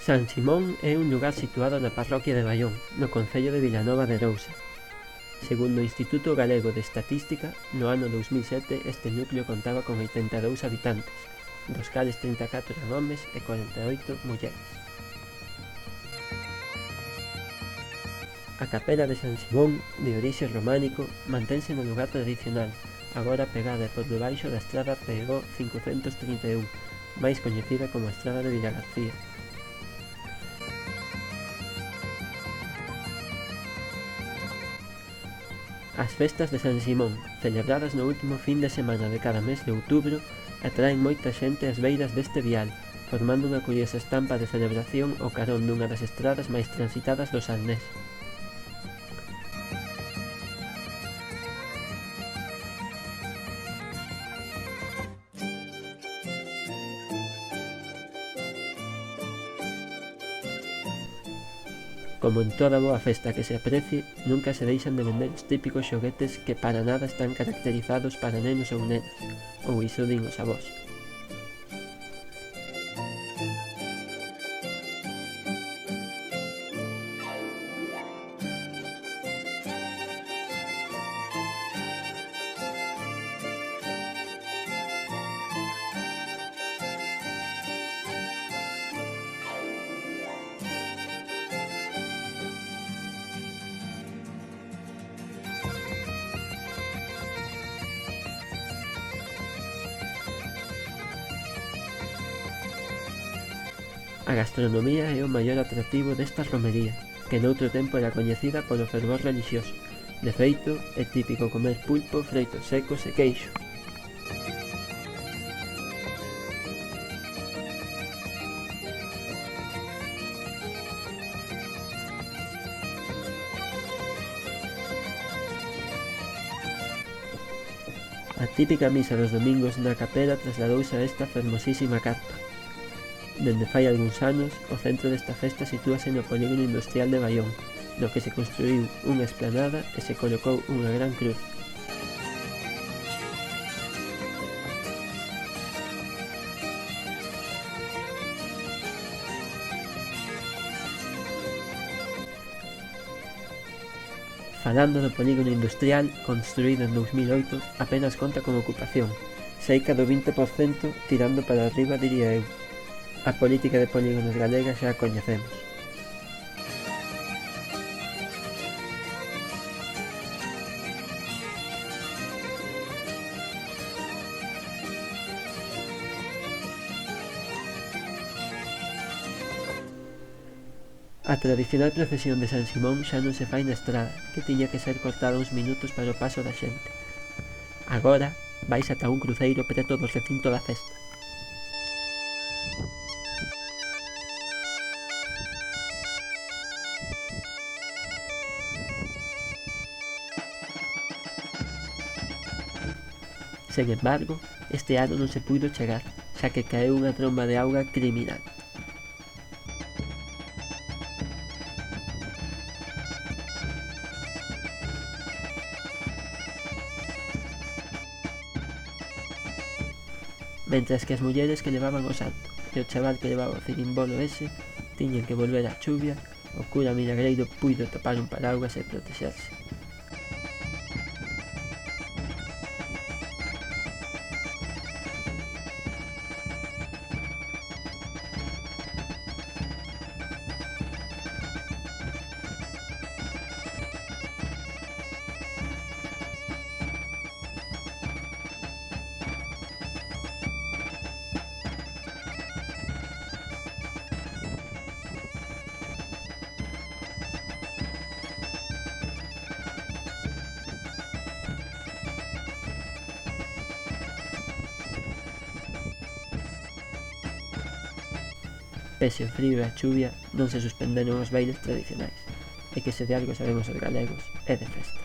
San Simón é un lugar situado na parroquia de Baión, no concello de Vilanova de Arousa. Segundo o Instituto Galego de Estatística, no ano 2007 este núcleo contaba con 82 habitantes, dos cales 34 eran homes e 48 mulleres. A capela de San Simón, de orixe románico, mantense no lugar tradicional, agora pegada por debaixo da estrada PO 531, máis coñecida como a estrada de Vilagarcía. As festas de San Simón, celebradas no último fin de semana de cada mes de outubro, atraen moita xente ás beiras deste vial, formando unha curiosa estampa de celebración ao carón dunha das estradas máis transitadas do Salnés. Como en toda boa festa que se aprecie, nunca se deixan de vender os típicos xoguetes que para nada están caracterizados para nenos ou nenas, ou iso din os avós. A gastronomía é o maior atractivo desta romería, que noutro tempo era coñecida polo fervor relixioso. De feito, é típico comer pulpo, freitos secos e queixo. A típica misa dos domingos na capela trasladouse a esta fermosísima carpa. Dende fai algúns anos, o centro desta festa sitúase no polígono industrial de Baión, no que se construíu unha esplanada e se colocou unha gran cruz. Falando do polígono industrial, construído en 2008, apenas conta con ocupación, seica do 20%, tirando para arriba diría eu. A política de polígonos galega xa a coñecemos. A tradicional procesión de San Simón xa non se fai na estrada, que tiña que ser cortada uns minutos para o paso da xente. Agora, vais ata un cruceiro preto do recinto da festa. Sen embargo, este ano non se puido chegar, xa que caeu unha tromba de auga criminal. Mentras que as mulleres que levaban o santo e o chaval que levaba o cirimbolo ese tiñan que volver á chuvia, o cura milagreiro puido tapar un paraugas e protexerse. Pese o frío e a chuvia, non se suspenderon os bailes tradicionais, e que se de algo sabemos os galegos é de festa.